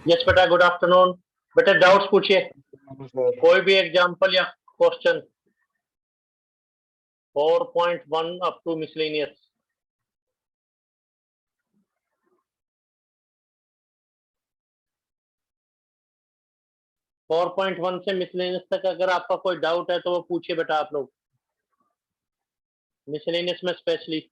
Yes बेटा, good afternoon. बेटा doubts पूछिए, सर कोई भी एग्जांपल या question. 4.1 up to miscellaneous. Four point one से मिसलेनियस तक अगर आपका कोई डाउट है तो वो पूछिए बेटा आप लोग, मिसलेनियस में स्पेशली।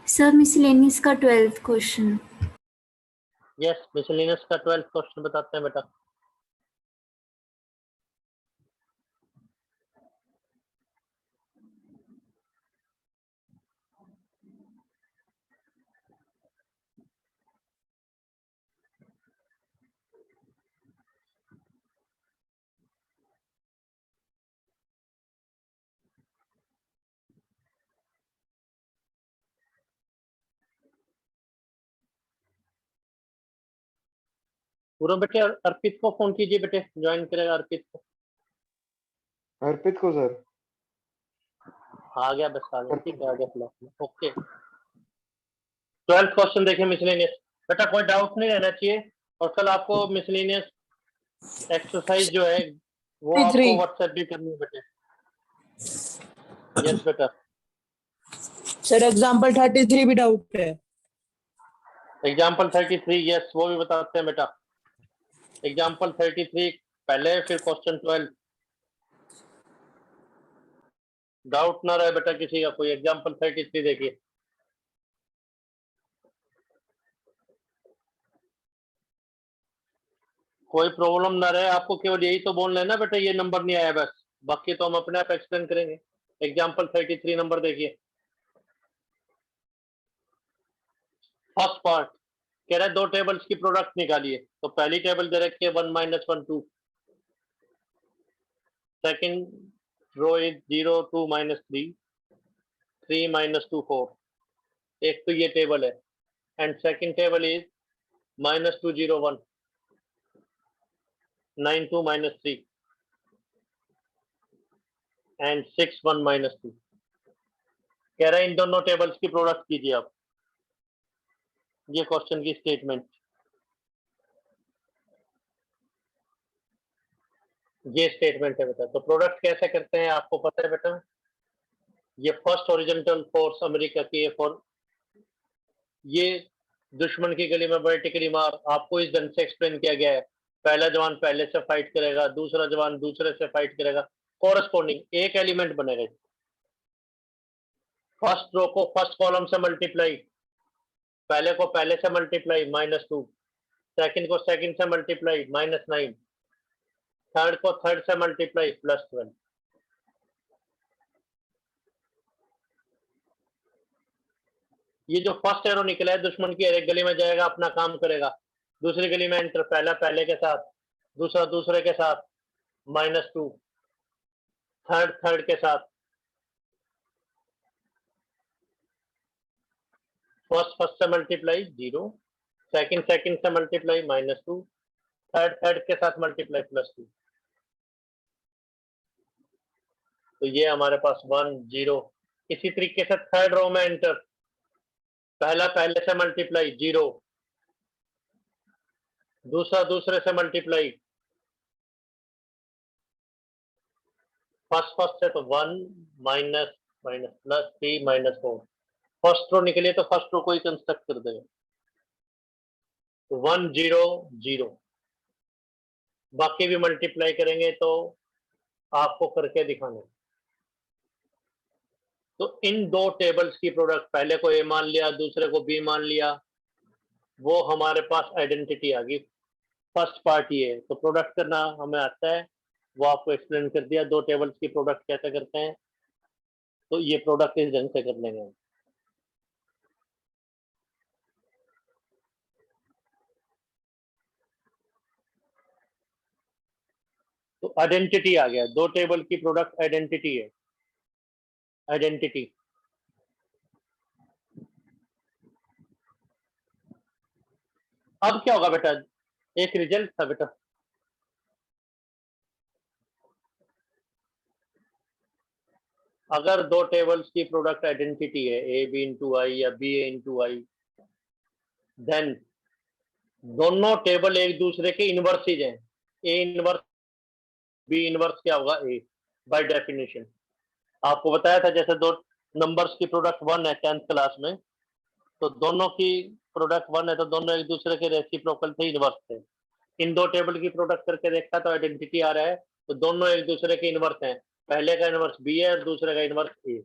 सर मिसलेनियस का 12th क्वेश्चन। यस, मिसलेनियस का 12th क्वेश्चन बताते हैं बेटा। पूरा बेटे अर्पित को फोन कीजिए बेटे, ज्वाइन करेगा अर्पित को। अर्पित को सर आ गया, बस आ गया, ठीक है, आ गया फिलहाल। ओके, 12th क्वेश्चन देखिए मिसलेनियस। बेटा कोई डाउट नहीं रहना चाहिए, और कल आपको मिसलेनियस एक्सरसाइज जो है वो आपको व्हाट्सएप भी करनी है बेटे। यस बेटा। सर एग्जाम्पल 33 भी डाउट है। एग्जाम्पल 33, यस वो भी बताते हैं बेटा। एग्जाम्पल 33 पहले, फिर क्वेश्चन 12। डाउट ना रहे बेटा किसी का कोई। एग्जाम्पल 33 देखिए। कोई प्रॉब्लम ना रहे आपको, केवल यही तो बोल लेना बेटा ये नंबर नहीं आया बस, बाकी तो हम अपने आप एक्सप्लेन करेंगे। एग्जाम्पल 33 नंबर देखिए। फर्स्ट पार्ट कह रहा है दो टेबल्स की प्रोडक्ट निकालिए, तो पहली टेबल दे रखी है 1 - 1 2। Second row is 0 2 -3 3 - 2 4। एक तो ये टेबल है, and second table is -2 0 1 9 2 -3 and 6 1 -2। कह रहा है इन दोनों टेबल्स की प्रोडक्ट कीजिए आप। ये क्वेश्चन की स्टेटमेंट, ये स्टेटमेंट है बेटा। तो प्रोडक्ट कैसे करते हैं आपको पता है बेटा। ये फर्स्ट हॉरिजॉन्टल फोर्स अमेरिका की है, फॉर ये दुश्मन की गली में वर्टिकली मार, आपको इस ढंग से एक्सप्लेन किया गया है। पहला जवान पहले से फाइट करेगा, दूसरा जवान दूसरे से फाइट करेगा, कोरस्पोंडिंग एक एलिमेंट बनेगा। फर्स्ट रो को फर्स्ट कॉलम से मल्टीप्लाई, पहले को पहले से मल्टीप्लाई -2, सेकंड को सेकंड से मल्टीप्लाई -9, थर्ड को थर्ड से मल्टीप्लाई +12। ये जो फर्स्ट एरो निकला है दुश्मन की, एक गली में जाएगा अपना काम करेगा, दूसरी गली में एंटर, पहला पहले के साथ, दूसरा दूसरे के साथ -2, थर्ड थर्ड के साथ, फर्स्ट फर्स्ट से मल्टीप्लाई 0, सेकंड सेकंड से मल्टीप्लाई -2, थर्ड थर्ड के साथ मल्टीप्लाई +2। तो ये हमारे पास 1 0। इसी तरीके से थर्ड रो में एंटर, पहला पहले से मल्टीप्लाई 0, दूसरा दूसरे से मल्टीप्लाई, फर्स्ट फर्स्ट से तो 1 माइनस माइनस +3 -4। फर्स्ट रो निकली तो फर्स्ट रो को ही कंस्ट्रक्ट कर देगा, तो 1 0 0। बाकी भी मल्टीप्लाई करेंगे तो आपको करके दिखाना। तो इन दो टेबल्स की प्रोडक्ट, पहले को ए मान लिया, दूसरे को बी मान लिया, वो हमारे पास आइडेंटिटी आ गई। फर्स्ट पार्ट ये है, तो प्रोडक्ट करना हमें आता है, वो आपको एक्सप्लेन कर दिया। दो टेबल्स की प्रोडक्ट कैसे करते हैं, तो ये प्रोडक्ट इस ढंग से कर लेंगे। तो आइडेंटिटी आ गया, दो टेबल की प्रोडक्ट आइडेंटिटी है। आइडेंटिटी अब क्या होगा बेटा, एक रिजल्ट था बेटा, अगर दो टेबल्स की प्रोडक्ट आइडेंटिटी है ए बी इंटू आई या बी ए इंटू आई, देन दोनों टेबल एक दूसरे के इनवर्सिज हैं। ए इनवर्स बी इनवर्स क्या होगा, ए बाय डेफिनेशन। आपको बताया था जैसे दो नंबर्स की प्रोडक्ट 1 है 10th क्लास में, तो दोनों की प्रोडक्ट 1 है तो दोनों एक दूसरे के रेसिप्रोकल थे, इनवर्स थे। इन दो टेबल की प्रोडक्ट करके देखा तो आइडेंटिटी आ रहा है, तो दोनों एक दूसरे के इनवर्स हैं। पहले का इनवर्स बी है और दूसरे का इनवर्स ए।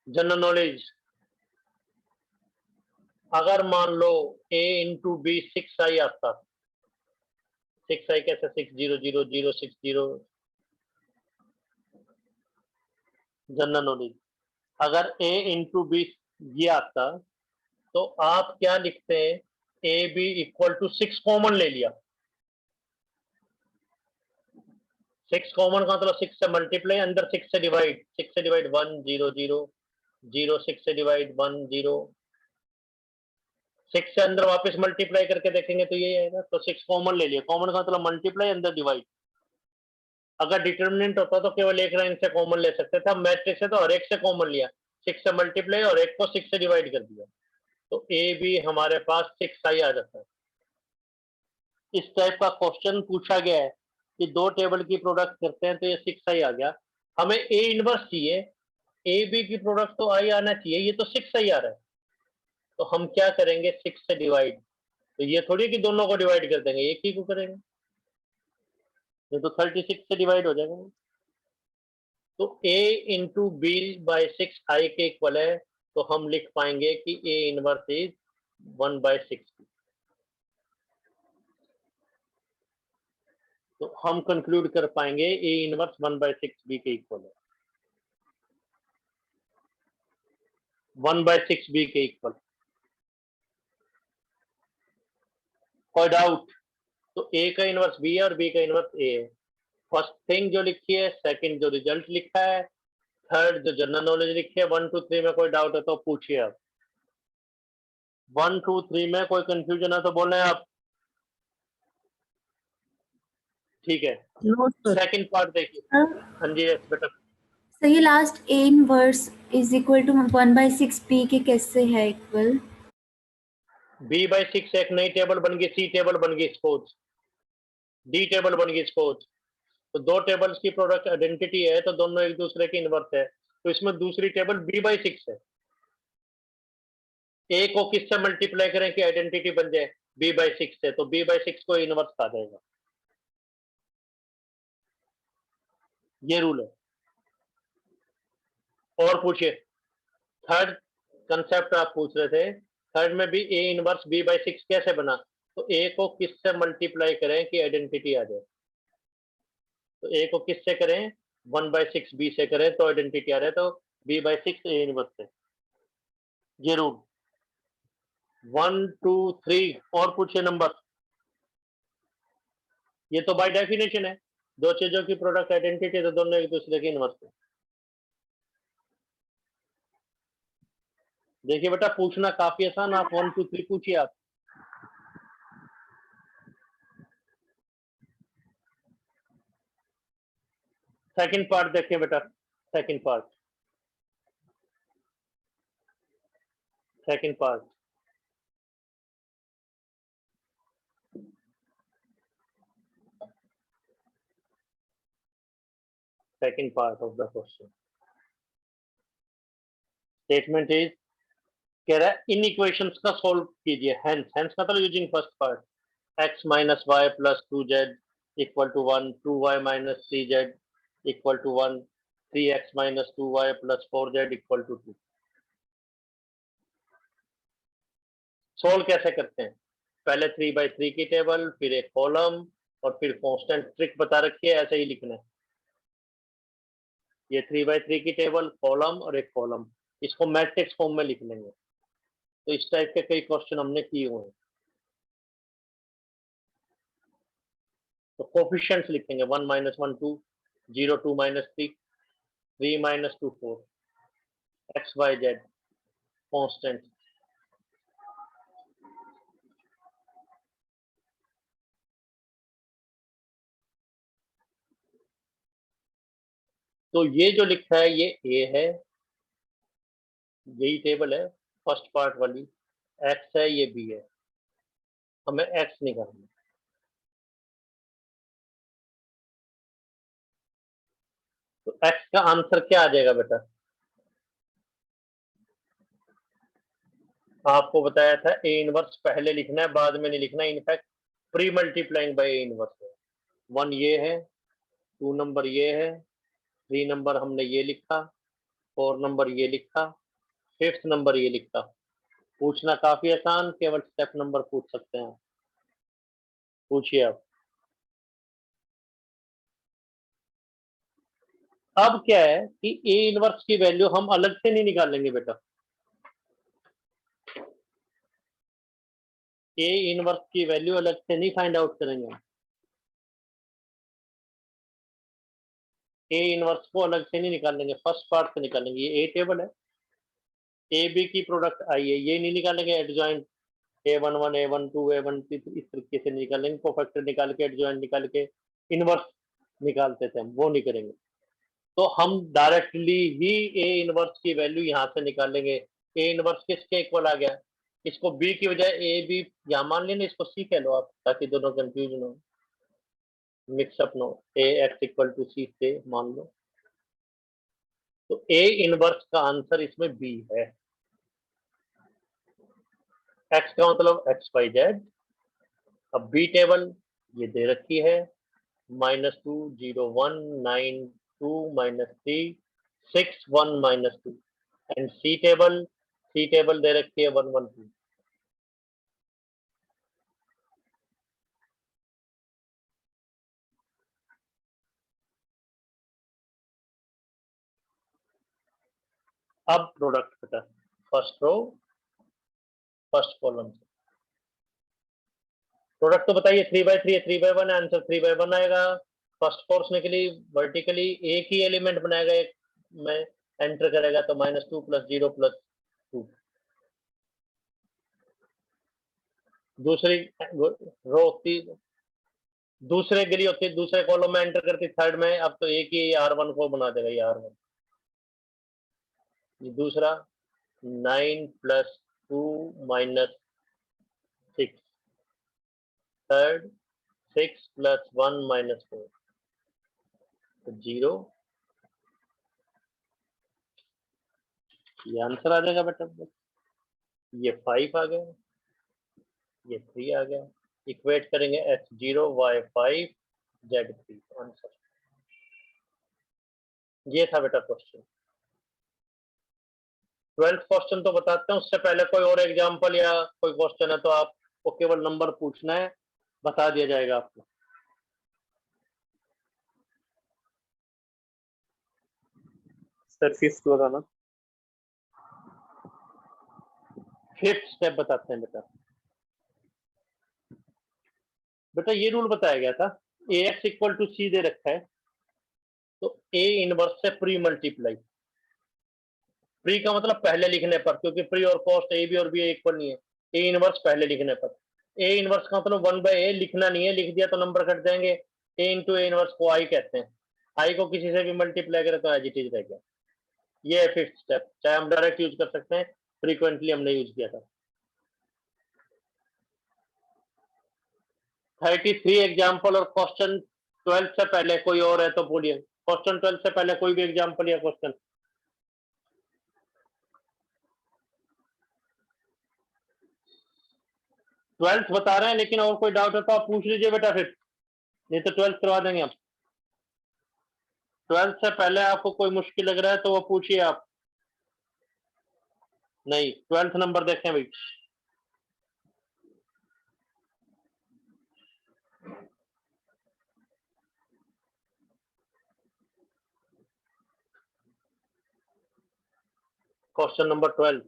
जनरल नॉलेज, अगर मान लो a इंटू बी 6i आता, 6i कैसे 600060, जनरल नॉलेज, अगर a इंटू बी ये आता तो आप क्या लिखते हैं, A B equal to 6 common ले लिया। 6 कॉमन का मतलब 6 से मल्टीप्लाई, अंदर 6 से डिवाइड, 6 से डिवाइड 1 0 0 0, 6 से डिवाइड 1 0, 6 से अंदर वापस मल्टीप्लाई करके देखेंगे तो ये आएगा। तो 6 कॉमन ले लिया, कॉमन का मतलब मल्टीप्लाई अंदर डिवाइड। अगर डिटर्मिनेंट होता तो केवल एक लाइन से कॉमन ले सकते थे, मैट्रिक्स है तो हर एक से कॉमन लिया, 6 से मल्टीप्लाई और एक को 6 से डिवाइड कर दिया, तो ए बी हमारे पास 6i आ जाता है। इस टाइप का क्वेश्चन पूछा गया है कि दो टेबल की प्रोडक्ट करते हैं तो ये 6i आ गया, हमें ए इनवर्स चाहिए, ए बी की प्रोडक्ट तो आई आना चाहिए, ये तो 6i आ रहा है, तो हम क्या करेंगे 6 से डिवाइड, तो ये थोड़ी कि दोनों को डिवाइड कर देंगे, एक ही को करेंगे, ये तो 36 से डिवाइड हो जाएगा। तो a into B by 6i के इक्वल है, तो हम लिख पाएंगे कि a इनवर्स इज 1/6। तो हम कंक्लूड कर पाएंगे a इनवर्स 1/6 b के इक्वल है, 1/6 b के इक्वल। कोई डाउट? तो a का इनवर्स b है और b का इनवर्स a है। फर्स्ट थिंग जो लिखी है, सेकंड जो रिजल्ट लिखा है, थर्ड जो जनरल नॉलेज लिखी है। 1 2 3 में कोई डाउट है तो पूछिए आप। 1 2 3 में कोई कंफ्यूजन है तो बोले आप, ठीक है। No sir. सेकंड पार्ट देखिए। हाँ जी yes, बेटा। सर ये last A inverse is equal to 1/6 P के कैसे है इक्वल? b/6 एक नई टेबल बन गई, सी टेबल बन गई, स्पोर्ट्स डी टेबल बन गई, स्पोर्ट्स। तो दो टेबल्स की प्रोडक्ट आइडेंटिटी है तो दोनों एक दूसरे के इनवर्स है, तो इसमें दूसरी टेबल b/6 है। ए को किससे मल्टीप्लाई करें कि आइडेंटिटी बन जाए, b/6 से, तो b/6 को इनवर्स आ जाएगा, ये रूल है। और पूछिए, थर्ड कंसेप्ट आप पूछ रहे थे, थर्ड में भी a इनवर्स b/6 कैसे बना, तो a को किससे मल्टीप्लाई करें कि आइडेंटिटी आ जाए, तो a को किससे करें, 1/6 b से करें तो आइडेंटिटी आ रहा है, तो b/6 a इनवर्स है, ये रूल। 1 2 3 और पूछिए नंबर। ये तो बाय डेफिनेशन है, दो चीजों की प्रोडक्ट आइडेंटिटी तो दोनों एक दूसरे के इनवर्स है। देखिए बेटा, पूछना काफी आसान, आप 1 2 3 पूछिए आप। सेकंड पार्ट देखिए बेटा, second part, second part, second part of the question. Statement is, कह रहा है इन इक्वेशंस का सॉल्व कीजिए, हेंस, हेंस मतलब using first part, x minus Y plus 2z equal to 1, 2y minus 3z equal to 1, 3x minus 2y plus 4z equal to 2। Solve कैसे करते हैं, पहले 3/3 की टेबल, फिर एक कॉलम और फिर कांस्टेंट, ट्रिक बता रखी है, ऐसे ही लिखना है। ये 3/3 की टेबल, कॉलम और एक कॉलम, इसको मैट्रिक्स फॉर्म में लिख लेंगे। तो इस टाइप के कई क्वेश्चन हमने किए हुए हैं। तो कोफिशिएंट्स लिखेंगे, 1 minus 1 2, 0 2 minus 3, 3 minus 2 4, x y z constant, तो ये जो लिखा है ये ए है, यही टेबल है फर्स्ट पार्ट वाली, एक्स है ये बी है, हमें एक्स निकालना है। तो एक्स का आंसर क्या आ जाएगा बेटा? आपको बताया था ए इनवर्स पहले लिखना है, बाद में नहीं लिखना, in fact pre multiplying by A inverse है। 1 ये है, 2 नंबर ये है, 3 नंबर हमने ये लिखा, 4 नंबर ये लिखा, 5th नंबर ये लिखा। पूछना काफी आसान, केवल स्टेप नंबर पूछ सकते हैं। पूछिए आप। अब क्या है कि ए इनवर्स की वैल्यू हम अलग से नहीं निकालेंगे बेटा। ए इनवर्स की वैल्यू अलग से नहीं फाइंड आउट करेंगे। ए इनवर्स को अलग से नहीं निकालेंगे, फर्स्ट पार्ट से निकालेंगे। ये ए टेबल है, ए बी की प्रोडक्ट आई है, ये नहीं निकालेंगे एडजॉइंट A11 A12 A13, इस तरीके से निकालेंगे। कोफैक्टर निकाल के एडजॉइंट निकाल के इनवर्स निकालते थे हम, वो नहीं करेंगे। तो हम डायरेक्टली ही ए इनवर्स की वैल्यू यहाँ से निकालेंगे। ए इनवर्स किसके इक्वल आ गया? इसको बी की बजाय ए बी यहाँ मान लेना, इसको सी कह लो आप, ताकि दोनों कंफ्यूजन हो, mix up no. A X equal to C से मान लो। तो ए इनवर्स का आंसर इसमें बी है। एक्स का मतलब एक्स वाई जेड। अब बी टेबल ये दे रखी है, -2 0 1 9 2 -3 6 1 -2। एंड सी टेबल दे रखी है 1 1 2। अब प्रोडक्ट बेटा, फर्स्ट रो फर्स्ट कॉलम से प्रोडक्ट तो बताइए। 3/3 है, 3/1 आंसर 3/1 आएगा। फर्स्ट फोर्स के लिए वर्टिकली एक ही एलिमेंट बनाएगा, एक में एंटर करेगा, तो -2 + 0 + 2। दूसरी रो होती, दूसरे गिरी होती, दूसरे कॉलम में एंटर करती, थर्ड में। अब तो एक ही R1 को बना देगा, ये R1। ये दूसरा 9 + 2 - 6, थर्ड 6 + 1 - 4, तो 0। ये आंसर आ जाएगा बेटा। ये 5 आ गया, ये 3 आ गया। इक्वेट करेंगे x0 y5 z3 आंसर। ये था बेटा क्वेश्चन। 12th क्वेश्चन तो बताते हैं, उससे पहले कोई और एग्जांपल या कोई क्वेश्चन है तो आपको केवल नंबर पूछना है, बता दिया जाएगा आपको। सर 5th बताना। 5th स्टेप बताते हैं बेटा। बेटा ये रूल बताया गया था, ax = c दे रखा है, तो a इनवर्स से प्री मल्टीप्लाई। प्री का मतलब पहले लिखने पर, क्योंकि प्री और पोस्ट ए बी और बी इक्वल नहीं है। ए इनवर्स पहले लिखने पर। ए इनवर्स का मतलब 1/a लिखना नहीं है, लिख दिया तो नंबर कट जाएंगे। ए इंटू ए इनवर्स को आई कहते हैं। आई को किसी से भी मल्टीप्लाई करें तो एज इट इज रह गया। ये है 5th स्टेप। चाहे हम डायरेक्ट यूज कर सकते हैं, फ्रीक्वेंटली हमने यूज किया था। 33 एग्जाम्पल और क्वेश्चन 12 से पहले कोई और है तो बोलिए। क्वेश्चन 12 से पहले कोई भी एग्जाम्पल या क्वेश्चन। 12th बता रहे हैं, लेकिन और कोई डाउट है तो आप पूछ लीजिए बेटा, फिर नहीं तो 12th करवा देंगे आप। 12th से पहले आपको कोई मुश्किल लग रहा है तो वो पूछिए आप। नहीं, 12th नंबर देखें भाई। Question number 12।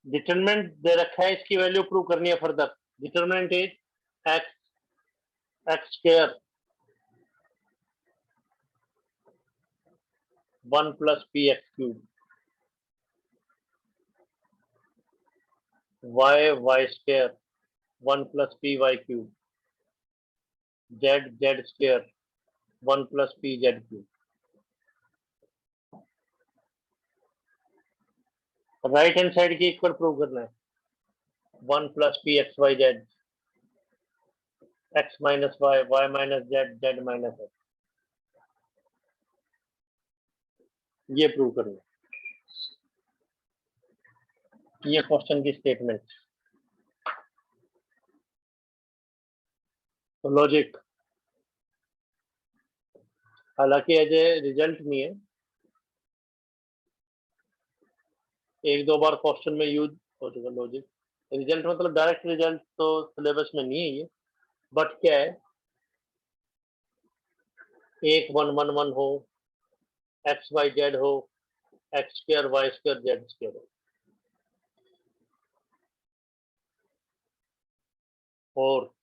डिटरमिनेंट दे रखा है, इसकी वैल्यू प्रूव करनी है further. Determinant is x² 1 + px³ y² 1 + py³। Z Z square 1 plus P Z cube. Right hand side की इक्वल प्रूव करना है 1 plus P X Y Z X minus Y Y minus Z Z minus X, ये prove करना है। ये question की statement. तो logic हालांकि एज ए रिजल्ट नहीं है, एक दो बार क्वेश्चन में यूज हो चुका लॉजिक। रिजल्ट मतलब डायरेक्ट रिजल्ट तो सिलेबस में नहीं है ये, बट क्या है, 1 1 1 1 हो, एक्स वाई जेड हो, X square Y square Z square हो, और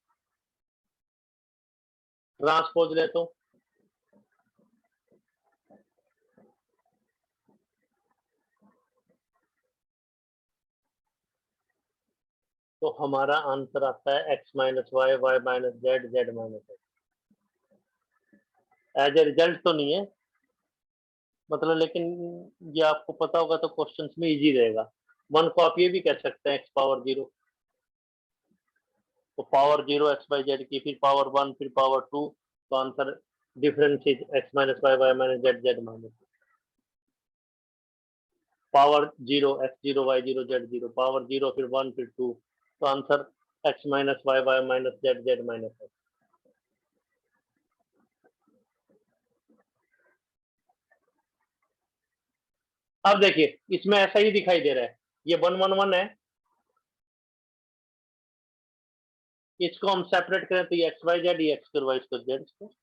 ट्रांसपोज ले तो हमारा आंसर आता है X minus Y Y minus Z Z minus X. As a result तो नहीं है मतलब, लेकिन ये आपको पता होगा तो क्वेश्चंस में इजी रहेगा। 1 को आप ये भी कह सकते हैं एक्स पावर 0, तो पावर 0 एक्स बाई जेड की, फिर पावर 1, फिर पावर 2, तो answer difference is X minus Y Y minus Z Z minus, power 0 X 0 Y 0 Z 0, power 0 फिर 1 फिर 2, तो answer X minus Y Y minus Z Z minus X. अब देखिए इसमें ऐसा ही दिखाई दे रहा है, ये 1 1 1 है, इसको हम सेपरेट करें तो ये एक्स वाई जेड, ये X square Y square Z square,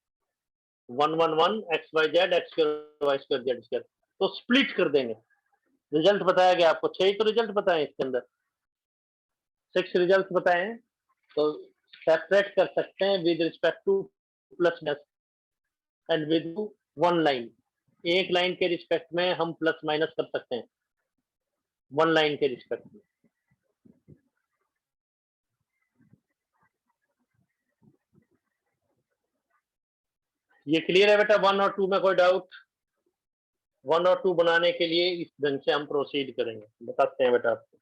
1 1 1 X Y Z X square Y square Z square, तो स्प्लिट कर देंगे। रिजल्ट बताया गया आपको, 6 तो रिजल्ट बताए इसके अंदर, 6 रिजल्ट बताए हैं, तो सेपरेट कर सकते हैं with respect two plus minus and with 1 line. एक लाइन के रिस्पेक्ट में हम प्लस माइनस कर सकते हैं, 1 लाइन के रिस्पेक्ट में। ये क्लियर है बेटा? 1 और 2 में कोई डाउट? 1 और 2 बनाने के लिए इस ढंग से हम प्रोसीड करेंगे, बताते हैं बेटा आपको।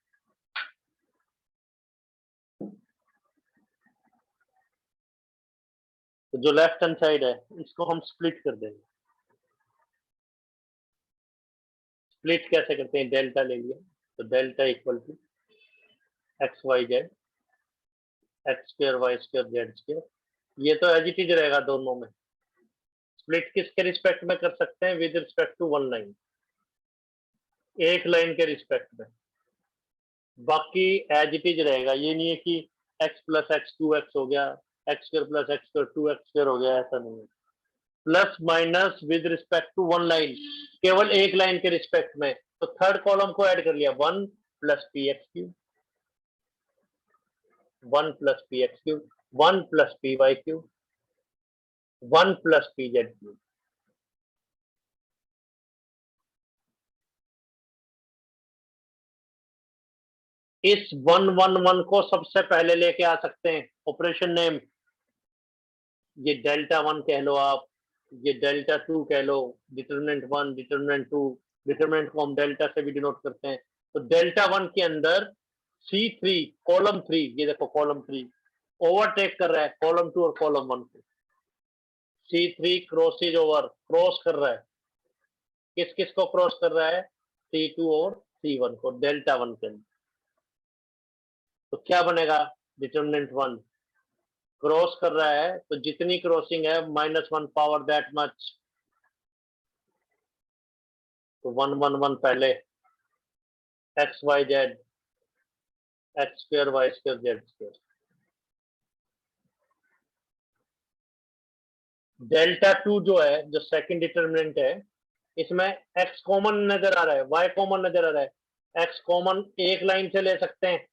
तो जो लेफ्ट हैंड साइड है इसको हम स्प्लिट कर देंगे। स्प्लिट कैसे करते हैं? डेल्टा ले लिया, तो delta equal to X Y Z X square Y square Z square, ये तो एज इट इज रहेगा दोनों में। स्प्लिट किसके रिस्पेक्ट में कर सकते हैं? विद रिस्पेक्ट टू 1 लाइन, एक लाइन के रिस्पेक्ट में, बाकी एज इट इज रहेगा। ये नहीं है कि x प्लस एक्स 2x हो गया, X square plus X square 2x square हो गया, ऐसा नहीं है। Plus minus with respect to 1 line, केवल एक लाइन के रिस्पेक्ट में, तो थर्ड कॉलम को ऐड कर लिया, 1 plus P X cube, 1 plus P X cube, 1 plus P Y cube, 1 plus P Z cube. इस 1 1 1 को सबसे पहले लेके आ सकते हैं ऑपरेशन नेम, ये डेल्टा 1 कह लो आप, ये डेल्टा 2 कह लो, डिटरमिनेंट 1 डिटरमिनेंट 2, डिटरमिनेंट को हम डेल्टा से भी डिनोट करते हैं। तो डेल्टा 1 के अंदर C3 कॉलम 3, ये देखो कॉलम 3 ओवरटेक कर रहा है कॉलम 2 और कॉलम 1 को। C3 क्रॉसेज ओवर, क्रॉस कर रहा है, किस किस को क्रॉस कर रहा है? C2 और C1 को डेल्टा 1 के अंदर। तो क्या बनेगा? डिटरमिनेंट 1 क्रॉस कर रहा है, तो जितनी क्रॉसिंग है -1 पावर दैट मच, तो 1 1 1 पहले X Y Z X square Y square Z square, delta 2 जो है, जो सेकंड डिटरमिनेंट है, इसमें x कॉमन नजर आ रहा है, y कॉमन नजर आ रहा है। x कॉमन एक लाइन से ले सकते हैं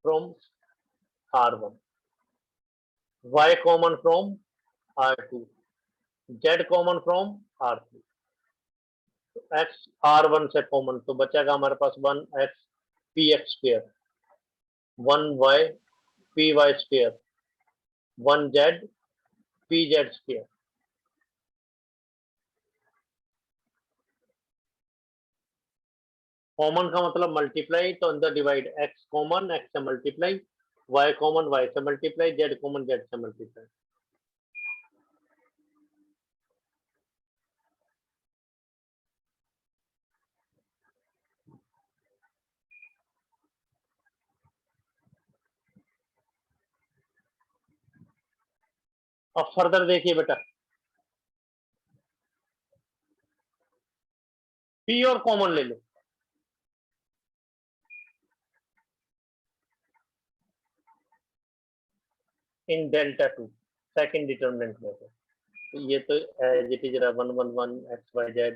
from R1, y common from R2, z common from R3, x R1 से कॉमन, तो बचेगा हमारे पास 1x px square, 1y py square, 1z pz square. Common का मतलब मल्टीप्लाई, तो अंदर डिवाइड, x कॉमन x से मल्टीप्लाई, y कॉमन y से मल्टीप्लाई, z कॉमन z से मल्टीप्लाई। अब फर्दर देखिए बेटा, p और कॉमन ले लो, इन डेल्टा 2 सेकंड डिटर्मिनेंट में। तो ये तो एज इट इज रहा 1 1 1 x y z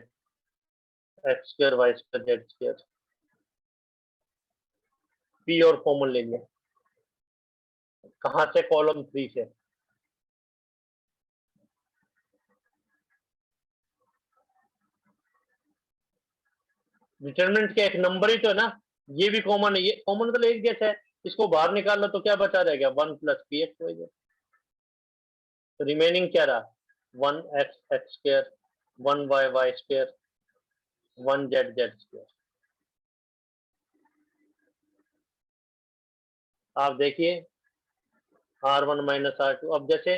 x square y square z square. p और कॉमन ले लिया, कहां से? कॉलम 3 से। डिटर्मिनेंट का एक नंबर ही तो है ना, ये भी कॉमन है, ये कॉमन मतलब एक जैसा है, इसको बाहर निकाल लो तो क्या बचा रहेगा? 1 plus P X Y Z. तो रिमेनिंग क्या रहा? 1 X X square, 1 Y Y square, 1 Z Z square. आप देखिए R1 माइनस R2। अब जैसे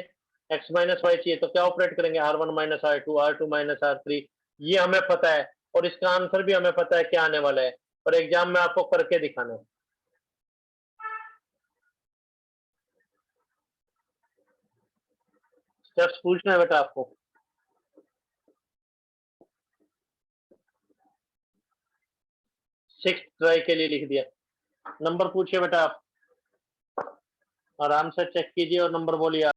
x माइनस वाई चाहिए तो क्या ऑपरेट करेंगे? R1 minus R2, R2 minus R3। ये हमें पता है और इसका आंसर भी हमें पता है क्या आने वाला है, और एग्जाम में आपको करके दिखाना है। स्टेप्स पूछना है बेटा आपको। सिक्स ट्राई के लिए लिख दिया। नंबर पूछिए बेटा आप, आराम से चेक कीजिए और नंबर बोलिए।